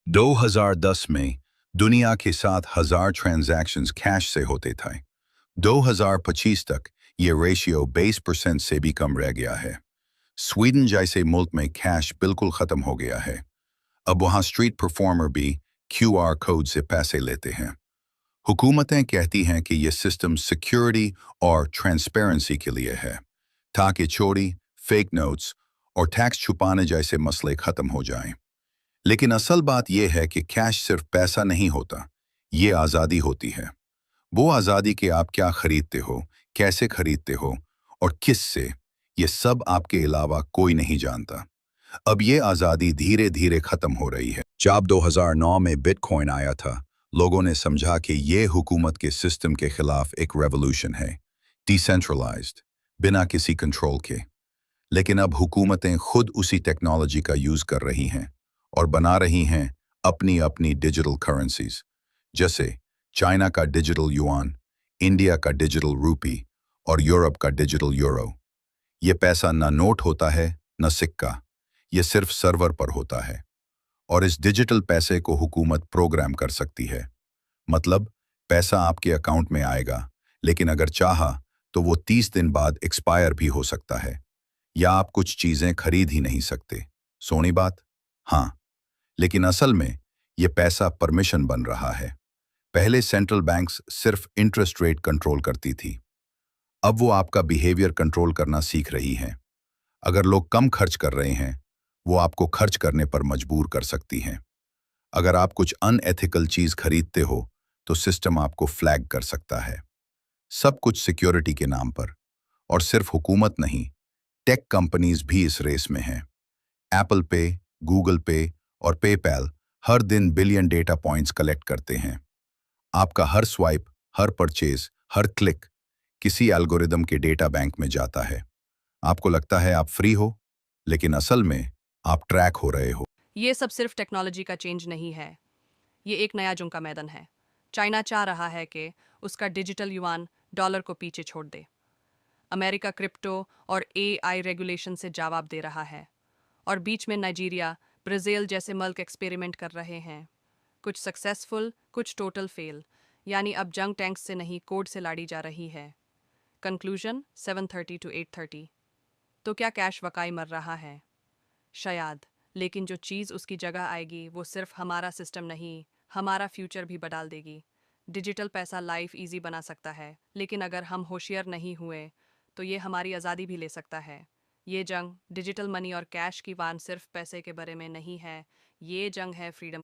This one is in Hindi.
2010 में दुनिया के 7,000 ट्रांजैक्शंस कैश से होते थे। 2025 तक ये रेशियो 20% से भी कम रह गया है। स्वीडन जैसे मुल्क में कैश बिल्कुल खत्म हो गया है। अब वहाँ स्ट्रीट परफॉर्मर भी क्यूआर कोड से पैसे लेते हैं। हुकूमतें कहती हैं कि ये सिस्टम सिक्योरिटी और ट्रांसपेरेंसी के लिए है, ताकि चोरी, फेक नोट्स और टैक्स छुपाने जैसे मसले खत्म हो जाएं। लेकिन असल बात यह है कि कैश सिर्फ पैसा नहीं होता, ये आज़ादी होती है। वो आज़ादी कि आप क्या खरीदते हो, कैसे खरीदते हो और किस से, ये सब आपके अलावा कोई नहीं जानता। अब ये आज़ादी धीरे धीरे खत्म हो रही है। जब 2009 में बिटकॉइन आया था, लोगों ने समझा कि ये हुकूमत के सिस्टम के खिलाफ एक रेवोल्यूशन है, डिसेंट्रलाइज्ड, बिना किसी कंट्रोल के। लेकिन अब हुकूमतें खुद उसी टेक्नोलॉजी का यूज़ कर रही हैं और बना रही हैं अपनी अपनी डिजिटल करेंसीज, जैसे चाइना का डिजिटल युआन, इंडिया का डिजिटल रूपी और यूरोप का डिजिटल यूरो। ये पैसा न नोट होता है न सिक्का, ये सिर्फ सर्वर पर होता है। और इस डिजिटल पैसे को हुकूमत प्रोग्राम कर सकती है। मतलब पैसा आपके अकाउंट में आएगा, लेकिन अगर चाहा तो वो 30 दिन बाद एक्सपायर भी हो सकता है, या आप कुछ चीजें खरीद ही नहीं सकते। सोनी बात? हाँ, लेकिन असल में ये पैसा परमिशन बन रहा है। पहले सेंट्रल बैंक्स सिर्फ इंटरेस्ट रेट कंट्रोल करती थी, अब वो आपका बिहेवियर कंट्रोल करना सीख रही हैं। अगर लोग कम खर्च कर रहे हैं, वो आपको खर्च करने पर मजबूर कर सकती हैं। अगर आप कुछ अनएथिकल चीज खरीदते हो, तो सिस्टम आपको फ्लैग कर सकता है। सब कुछ सिक्योरिटी के नाम पर। और सिर्फ हुकूमत नहीं, टेक कंपनीज भी इस रेस में हैं। एप्पल पे, गूगल पे और पेपैल हर दिन बिलियन डेटा पॉइंट्स कलेक्ट करते हैं। आपका हर स्वाइप, हर परचेज, हर क्लिक किसी एल्गोरिदम के डेटा बैंक में जाता है। आपको लगता है आप फ्री हो, लेकिन असल में आप ट्रैक हो रहे हो। ये सब सिर्फ टेक्नोलॉजी का चेंज नहीं है, ये एक नया जंग का मैदान है। चाइना चाह रहा है कि उसका डिजिटल युआन डॉलर को पीछे छोड़ दे। अमेरिका क्रिप्टो और एआई रेगुलेशन से जवाब दे रहा है। और बीच में नाइजीरिया, ब्राज़ील जैसे मुल्क एक्सपेरिमेंट कर रहे हैं। कुछ सक्सेसफुल, कुछ टोटल फेल। यानी अब जंग टैंक्स से नहीं, कोड से लड़ी जा रही है। Conclusion 7:30 to 8:30। तो क्या कैश वाकई मर रहा है? शायद, लेकिन जो चीज़ उसकी जगह आएगी वो सिर्फ हमारा सिस्टम नहीं, हमारा फ्यूचर भी बदल देगी। डिजिटल पैसा लाइफ इजी बना सकता है, लेकिन अगर हम होशियार नहीं हुए तो ये हमारी आज़ादी भी ले सकता है। ये जंग डिजिटल मनी और कैश की वान सिर्फ पैसे के बारे में नहीं है, ये जंग है फ्रीडम।